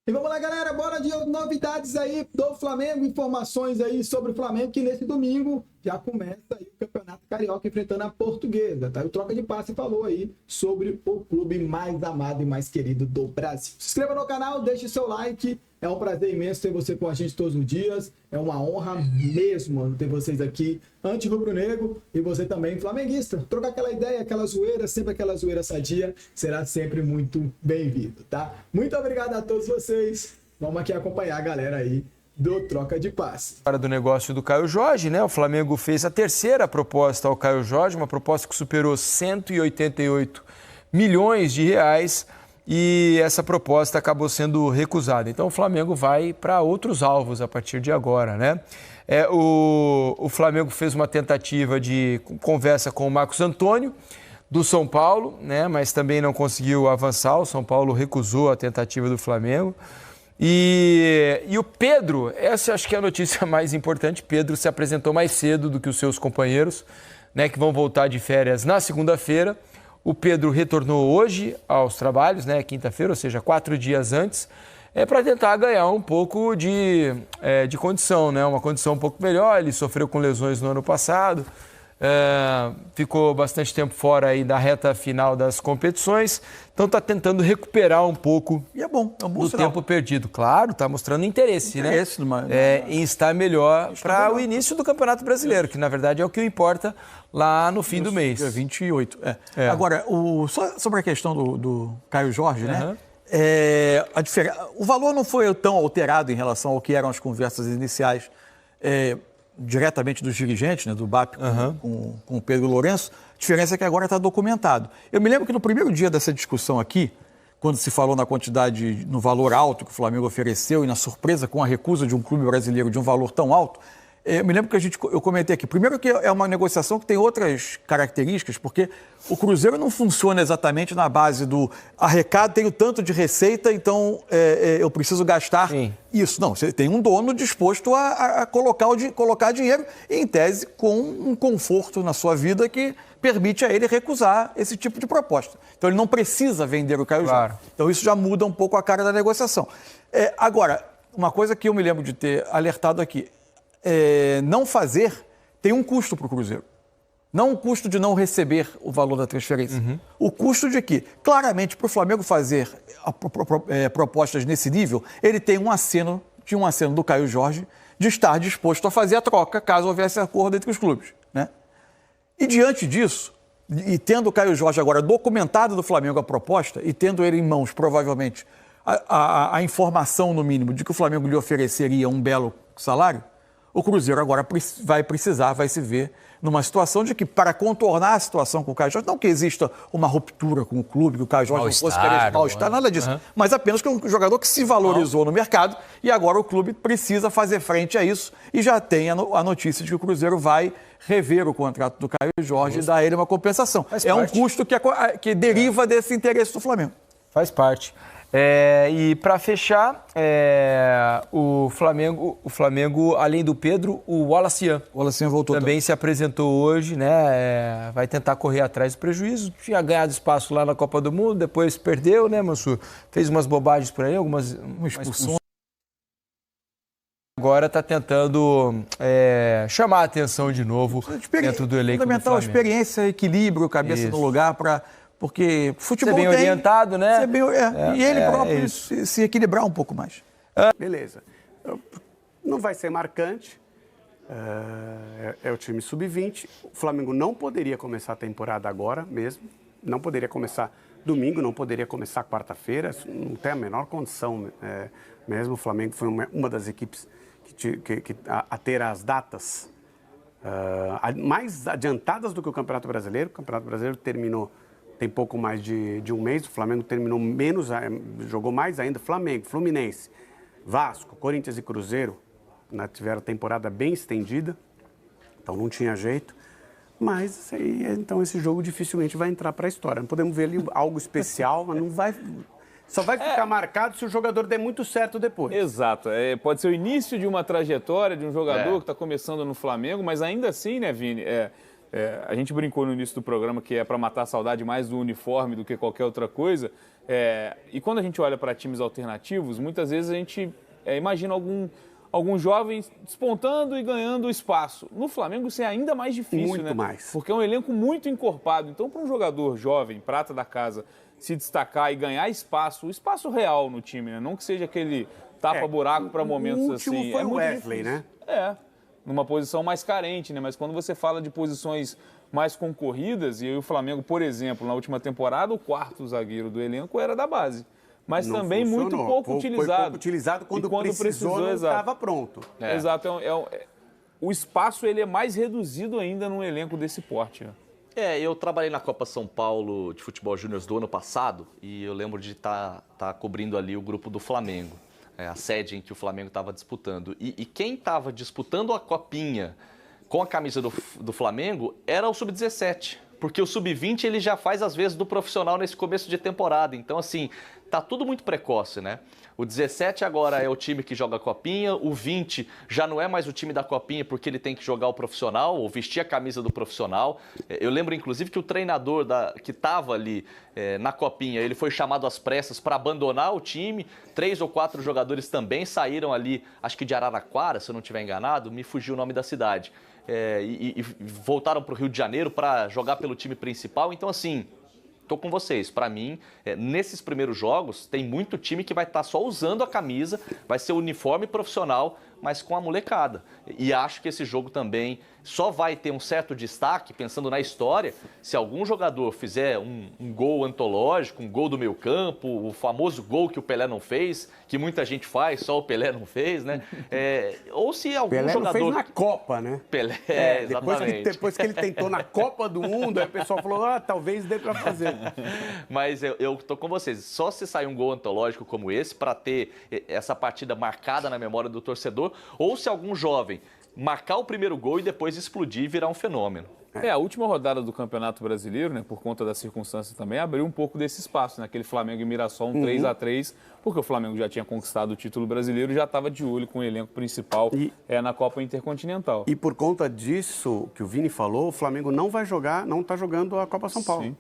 E vamos lá, galera, bora de novidades aí do Flamengo, informações aí sobre o Flamengo, que nesse domingo já começa aí o Campeonato Carioca enfrentando a Portuguesa, tá? O Troca de Passe falou aí sobre o clube mais amado e mais querido do Brasil. Se inscreva no canal, deixe seu like, é um prazer imenso ter você com a gente todos os dias, é uma honra mesmo ter vocês aqui, anti-rubro-negro, e você também flamenguista. Trocar aquela ideia, aquela zoeira, sempre aquela zoeira sadia, será sempre muito bem-vindo, tá? Muito obrigado a todos vocês. Vamos aqui acompanhar a galera aí do Troca de Passe. Para do negócio do Caio Jorge, né? O Flamengo fez a terceira proposta ao Caio Jorge, uma proposta que superou 188 milhões de reais e essa proposta acabou sendo recusada. Então o Flamengo vai para outros alvos a partir de agora, né? O Flamengo fez uma tentativa de conversa com o Marcos Antônio, do São Paulo, né? Mas também não conseguiu avançar. O São Paulo recusou a tentativa do Flamengo. E o Pedro, essa acho que é a notícia mais importante. Pedro se apresentou mais cedo do que os seus companheiros, né, que vão voltar de férias na segunda-feira. O Pedro retornou hoje aos trabalhos, né, quinta-feira, ou seja, 4 dias antes, para tentar ganhar um pouco de condição, né, uma condição um pouco melhor. Ele sofreu com lesões no ano passado. Ficou bastante tempo fora aí da reta final das competições, então está tentando recuperar um pouco do tempo perdido. Claro, está mostrando interesse, né? Em estar melhor para o início do Campeonato Brasileiro, que na verdade é o que importa lá no fim do mês. Dia 28. Agora, só sobre a questão do Caio Jorge, né? O valor não foi tão alterado em relação ao que eram as conversas iniciais, diretamente dos dirigentes, né, do BAP com o Pedro Lourenço. A diferença é que agora está documentado. Eu me lembro que no primeiro dia dessa discussão aqui, quando se falou na quantidade, no valor alto que o Flamengo ofereceu e na surpresa com a recusa de um clube brasileiro de um valor tão alto, eu me lembro que eu comentei aqui. Primeiro que é uma negociação que tem outras características, porque o Cruzeiro não funciona exatamente na base do arrecado, tenho tanto de receita, então eu preciso gastar isso. Não, você tem um dono disposto a colocar dinheiro, em tese, com um conforto na sua vida que permite a ele recusar esse tipo de proposta. Então ele não precisa vender o Caio Jorge. Então isso já muda um pouco a cara da negociação. Agora, uma coisa que eu me lembro de ter alertado aqui, não fazer tem um custo para o Cruzeiro. Não o custo de não receber o valor da transferência. O custo de que, claramente, para o Flamengo fazer propostas nesse nível, ele tem um aceno do Caio Jorge de estar disposto a fazer a troca, caso houvesse acordo entre os clubes, né? E diante disso, e tendo o Caio Jorge agora documentado do Flamengo a proposta, e tendo ele em mãos, provavelmente, a informação, no mínimo, de que o Flamengo lhe ofereceria um belo salário, o Cruzeiro agora vai se ver numa situação de que, para contornar a situação com o Caio Jorge, não que exista uma ruptura com o clube, que o Caio Jorge não fosse querer mal-estar, nada disso, mas apenas que é um jogador que se valorizou no mercado e agora o clube precisa fazer frente a isso e já tem a notícia de que o Cruzeiro vai rever o contrato do Caio Jorge e dar a ele uma compensação. Um custo que deriva desse interesse do Flamengo. Faz parte. E para fechar, o Flamengo, além do Pedro, o Wallace voltou também se apresentou hoje, né? Vai tentar correr atrás do prejuízo. Tinha ganhado espaço lá na Copa do Mundo, depois perdeu, né, Mansur? Fez umas bobagens por aí, algumas expulsões. Agora está tentando chamar a atenção de novo dentro do elenco do Flamengo. Fundamental, experiência, equilíbrio, cabeça no lugar porque futebol bem orientado, né? E ele próprio se equilibrar um pouco mais. Beleza. Não vai ser marcante. É o time sub-20. O Flamengo não poderia começar a temporada agora mesmo. Não poderia começar domingo, não poderia começar quarta-feira. Não tem a menor condição mesmo. O Flamengo foi uma das equipes a ter as datas mais adiantadas do que o Campeonato Brasileiro. O Campeonato Brasileiro tem pouco mais de um mês, o Flamengo terminou menos, jogou mais ainda. Flamengo, Fluminense, Vasco, Corinthians e Cruzeiro, né, tiveram temporada bem estendida, então não tinha jeito. Mas então esse jogo dificilmente vai entrar para a história. Não podemos ver ali algo especial, mas não vai. Só vai ficar marcado se o jogador der muito certo depois. Exato. Pode ser o início de uma trajetória de um jogador que está começando no Flamengo, mas ainda assim, né, Vini? A gente brincou no início do programa que é para matar a saudade mais do uniforme do que qualquer outra coisa. E quando a gente olha para times alternativos, muitas vezes a gente imagina alguns jovens despontando e ganhando espaço. No Flamengo isso é ainda mais difícil, muito, né? mais. Porque é um elenco muito encorpado. Então, para um jogador jovem, prata da casa, se destacar e ganhar espaço, o espaço real no time, né? Não que seja aquele tapa-buraco para momentos assim. O último foi o Wesley, difícil. né? Numa posição mais carente, né? Mas quando você fala de posições mais concorridas, e aí o Flamengo, por exemplo, na última temporada, o quarto zagueiro do elenco era da base. Mas não também funcionou. muito pouco utilizado. Foi pouco utilizado quando precisou não estava pronto. Exato. O espaço ele é mais reduzido ainda num elenco desse porte. Né? Eu trabalhei na Copa São Paulo de Futebol Júnior do ano passado e eu lembro de estar cobrindo ali o grupo do Flamengo, a sede em que o Flamengo estava disputando. E quem estava disputando a Copinha com a camisa do Flamengo era o Sub-17. Porque o Sub-20 ele já faz, às vezes, do profissional nesse começo de temporada. Então, assim, tá tudo muito precoce, né? O 17 agora é o time que joga a Copinha, o 20 já não é mais o time da Copinha porque ele tem que jogar o profissional ou vestir a camisa do profissional. Eu lembro, inclusive, que o treinador que estava ali na Copinha, ele foi chamado às pressas para abandonar o time. 3 ou 4 jogadores também saíram ali, acho que de Araraquara, se eu não estiver enganado, me fugiu o nome da cidade. E voltaram para o Rio de Janeiro para jogar pelo time principal. Então, assim, estou com vocês. Para mim, nesses primeiros jogos, tem muito time que vai estar só usando a camisa, vai ser uniforme profissional, mas com a molecada. E acho que esse jogo também só vai ter um certo destaque, pensando na história, se algum jogador fizer um gol antológico, um gol do meio campo, o famoso gol que o Pelé não fez, que muita gente faz, só o Pelé não fez, né? Ou se algum Pelé jogador... Pelé não fez na Copa, né? Pelé, exatamente. Depois que ele tentou na Copa do Mundo, aí o pessoal falou, talvez dê para fazer. Mas eu tô com vocês. Só se sair um gol antológico como esse, para ter essa partida marcada na memória do torcedor, ou se algum jovem marcar o primeiro gol e depois explodir e virar um fenômeno. A última rodada do Campeonato Brasileiro, né, por conta da circunstância também, abriu um pouco desse espaço, naquele Flamengo e Mirassol, 3-3, porque o Flamengo já tinha conquistado o título brasileiro e já estava de olho com o elenco principal na Copa Intercontinental. E por conta disso que o Vini falou, o Flamengo não vai jogar, não está jogando a Copa São Paulo. Sim.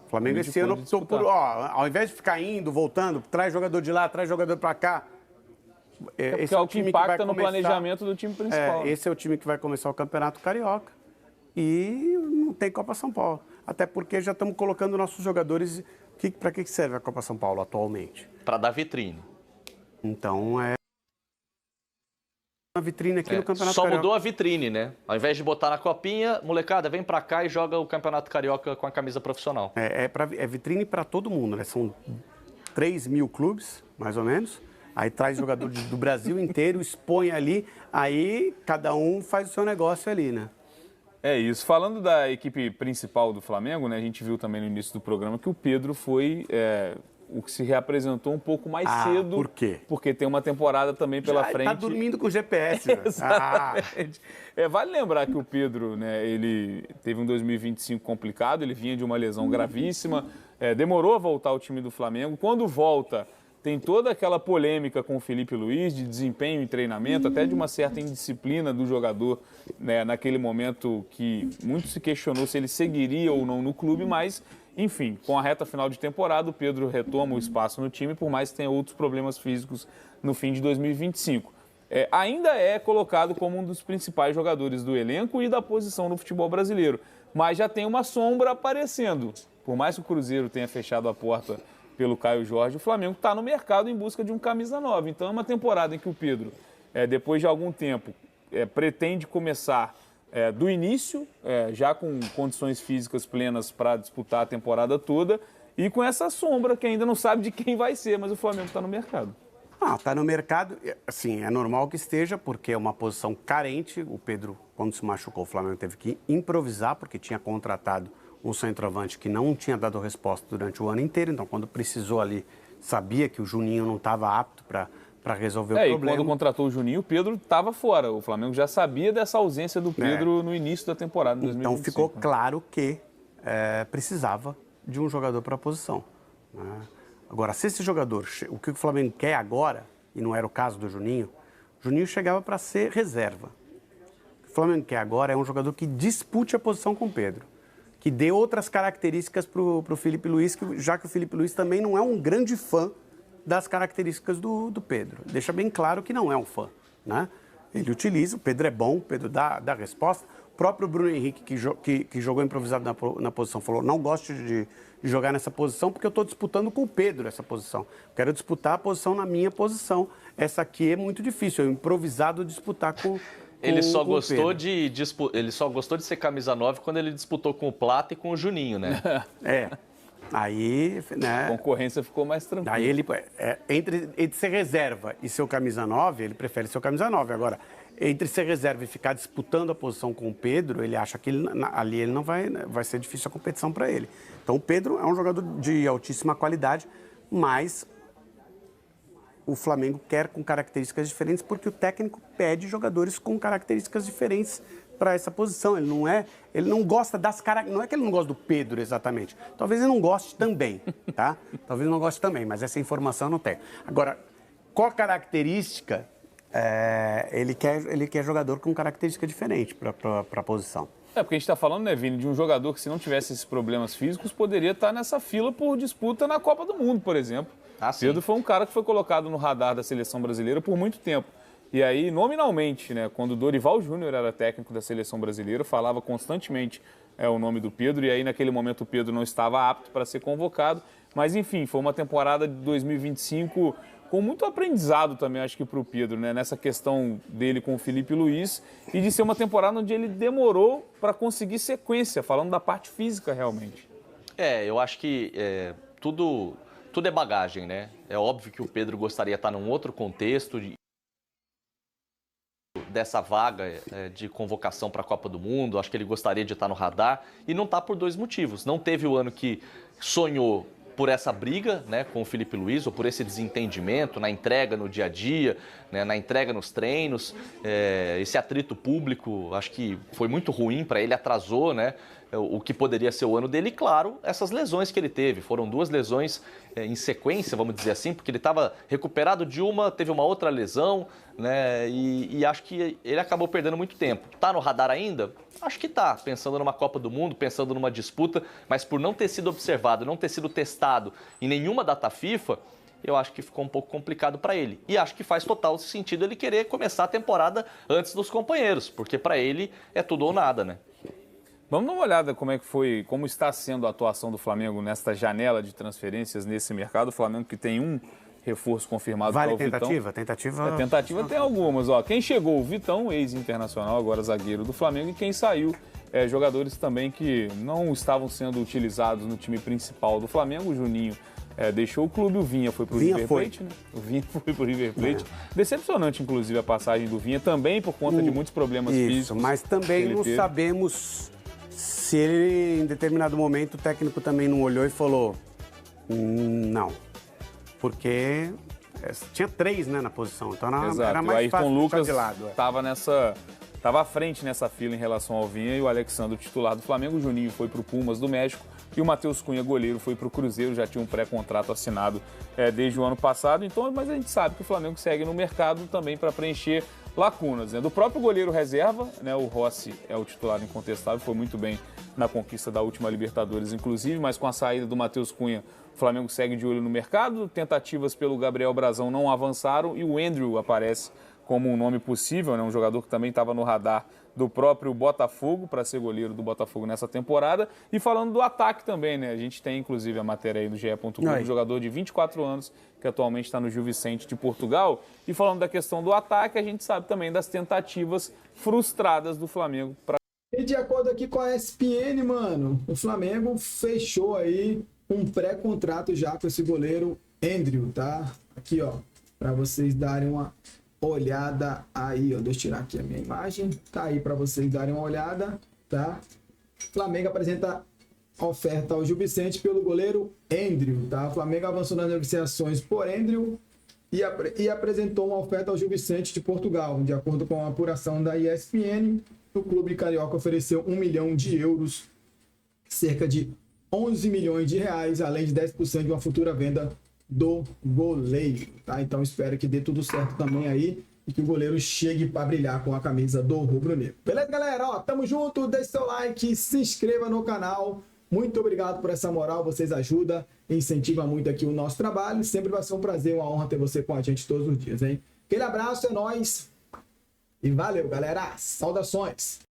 O Flamengo esse ano optou por, ao invés de ficar indo, voltando, traz jogador de lá, traz jogador para cá. Esse é o que impacta no planejamento do time principal. Esse é o time que vai começar o Campeonato Carioca e não tem Copa São Paulo. Até porque já estamos colocando nossos jogadores... Para que serve a Copa São Paulo atualmente? Para dar vitrine. Então, uma vitrine aqui no Campeonato Carioca. Só mudou a vitrine, né? Ao invés de botar na Copinha, molecada, vem para cá e joga o Campeonato Carioca com a camisa profissional. É vitrine para todo mundo, né? São 3.000 clubes, mais ou menos. Aí traz jogadores do Brasil inteiro, expõe ali, aí cada um faz o seu negócio ali, né? É isso. Falando da equipe principal do Flamengo, né, a gente viu também no início do programa que o Pedro foi o que se reapresentou um pouco mais cedo. Por quê? Porque tem uma temporada também pela frente. Tá dormindo com GPS, né? Exatamente. Vale lembrar que o Pedro, né, ele teve um 2025 complicado, ele vinha de uma lesão gravíssima, demorou a voltar ao time do Flamengo. Quando volta, tem toda aquela polêmica com o Felipe Luiz de desempenho em treinamento, até de uma certa indisciplina do jogador, né, naquele momento que muito se questionou se ele seguiria ou não no clube, mas, enfim, com a reta final de temporada, o Pedro retoma o espaço no time, por mais que tenha outros problemas físicos no fim de 2025. Ainda é colocado como um dos principais jogadores do elenco e da posição no futebol brasileiro, mas já tem uma sombra aparecendo. Por mais que o Cruzeiro tenha fechado a porta pelo Caio Jorge, o Flamengo está no mercado em busca de um camisa 9. Então é uma temporada em que o Pedro, depois de algum tempo, pretende começar do início, já com condições físicas plenas para disputar a temporada toda, e com essa sombra que ainda não sabe de quem vai ser, mas o Flamengo está no mercado. Está no mercado, assim, é normal que esteja, porque é uma posição carente. O Pedro, quando se machucou, o Flamengo teve que improvisar, porque tinha contratado um centroavante que não tinha dado resposta durante o ano inteiro. Então, quando precisou ali, sabia que o Juninho não estava apto para resolver o problema. E quando contratou o Juninho, o Pedro estava fora. O Flamengo já sabia dessa ausência do Pedro no início da temporada de 2025. Então, ficou claro que precisava de um jogador para a posição, né? Agora, se esse jogador, o que o Flamengo quer agora, e não era o caso do Juninho, o Juninho chegava para ser reserva. O Flamengo quer agora é um jogador que dispute a posição com o Pedro, que dê outras características para o Felipe Luiz, já que o Felipe Luiz também não é um grande fã das características do Pedro. Deixa bem claro que não é um fã, né? Ele utiliza, o Pedro é bom, o Pedro dá resposta. O próprio Bruno Henrique, que jogou improvisado na posição, falou, não gosto de jogar nessa posição porque eu estou disputando com o Pedro essa posição. Quero disputar a posição na minha posição. Essa aqui é muito difícil, eu improvisado disputar com Ele só com o gostou Pedro. ele só gostou de ser camisa 9 quando ele disputou com o Plata e com o Juninho, né? Aí, né? A concorrência ficou mais tranquila. Aí ele, entre ser reserva e ser o camisa 9, ele prefere ser o camisa 9. Agora, entre ser reserva e ficar disputando a posição com o Pedro, ele acha que ali ele não vai ser difícil a competição para ele. Então, o Pedro é um jogador de altíssima qualidade, mas o Flamengo quer com características diferentes porque o técnico pede jogadores com características diferentes para essa posição. Ele não gosta das características. Não é que ele não gosta do Pedro exatamente. Talvez ele não goste também, tá? Talvez ele não goste também, mas essa informação eu não tenho. Agora, qual característica ele quer jogador com característica diferente para a posição? Porque a gente está falando, né, Vini, de um jogador que, se não tivesse esses problemas físicos, poderia estar nessa fila por disputa na Copa do Mundo, por exemplo. Pedro foi um cara que foi colocado no radar da seleção brasileira por muito tempo. E aí, nominalmente, né, quando o Dorival Júnior era técnico da seleção brasileira, falava constantemente o nome do Pedro, e aí naquele momento o Pedro não estava apto para ser convocado. Mas enfim, foi uma temporada de 2025 com muito aprendizado também, acho que para o Pedro, né, nessa questão dele com o Felipe Luiz, e de ser uma temporada onde ele demorou para conseguir sequência, falando da parte física realmente. Eu acho que tudo é bagagem, né? É óbvio que o Pedro gostaria de estar num outro contexto, dessa vaga de convocação para a Copa do Mundo. Acho que ele gostaria de estar no radar e não está por dois motivos. Não teve o ano que sonhou por essa briga, né, com o Felipe Luiz, ou por esse desentendimento na entrega no dia a dia, né, na entrega nos treinos, esse atrito público, acho que foi muito ruim para ele, atrasou, né, o que poderia ser o ano dele. E claro, essas lesões que ele teve, foram duas lesões em sequência, vamos dizer assim, porque ele estava recuperado de uma, teve uma outra lesão, né, e acho que ele acabou perdendo muito tempo. Tá no radar ainda? Acho que tá, pensando numa Copa do Mundo, pensando numa disputa, mas por não ter sido observado, não ter sido testado em nenhuma data FIFA, eu acho que ficou um pouco complicado para ele. E acho que faz total sentido ele querer começar a temporada antes dos companheiros, porque para ele é tudo ou nada, né? Vamos dar uma olhada como está sendo a atuação do Flamengo nesta janela de transferências nesse mercado. O Flamengo que tem um reforço confirmado. Vale para o tentativa? Vitão. Tentativa tem algumas. Quem chegou? O Vitão, ex-internacional, agora zagueiro do Flamengo. E quem saiu? Jogadores também que não estavam sendo utilizados no time principal do Flamengo. O Juninho deixou o clube, o Vinha foi para o River Plate. Né? O Vinha foi para o River Plate. Decepcionante, inclusive, a passagem do Vinha, também por conta de muitos problemas físicos. Mas também não sabemos se ele, em determinado momento, o técnico também não olhou e falou não. Porque tinha 3, né, na posição, então era mais fácil o Ayrton Lucas de lado. Estava à frente nessa fila em relação ao Vinha, e o Alexandre, titular do Flamengo. O Juninho foi para o Pumas do México e o Matheus Cunha, goleiro, foi para o Cruzeiro, já tinha um pré-contrato assinado desde o ano passado. Então, mas a gente sabe que o Flamengo segue no mercado também para preencher lacunas, né? Do próprio goleiro reserva, né? O Rossi é o titular incontestável, foi muito bem na conquista da última Libertadores, inclusive, mas com a saída do Matheus Cunha, o Flamengo segue de olho no mercado. Tentativas pelo Gabriel Brazão não avançaram e o Andrew aparece como um nome possível, né? Um jogador que também estava no radar do próprio Botafogo para ser goleiro do Botafogo nessa temporada. E falando do ataque também, né? A gente tem inclusive a matéria aí do GE.com, um jogador de 24 anos que atualmente está no Gil Vicente de Portugal. E falando da questão do ataque, a gente sabe também das tentativas frustradas do Flamengo para... E de acordo aqui com a ESPN, mano, o Flamengo fechou aí um pré-contrato já com esse goleiro Andrew, tá? Aqui, ó, para vocês darem uma olhada aí, ó. Deixa eu tirar aqui a minha imagem. Tá aí para vocês darem uma olhada, tá? O Flamengo apresenta oferta ao Gil Vicente pelo goleiro Andrew, tá? O Flamengo avançou nas negociações por Andrew e apresentou uma oferta ao Gil Vicente de Portugal. De acordo com a apuração da ESPN, o clube carioca ofereceu 1 milhão de euros, cerca de 11 milhões de reais, além de 10% de uma futura venda do goleiro, tá? Então espero que dê tudo certo também aí e que o goleiro chegue para brilhar com a camisa do rubro-negro. Beleza, galera? Ó, tamo junto, deixe seu like, se inscreva no canal. Muito obrigado por essa moral, vocês ajudam, incentivam muito aqui o nosso trabalho. Sempre vai ser um prazer, uma honra ter você com a gente todos os dias, hein? Aquele abraço, é nóis e valeu, galera! Saudações!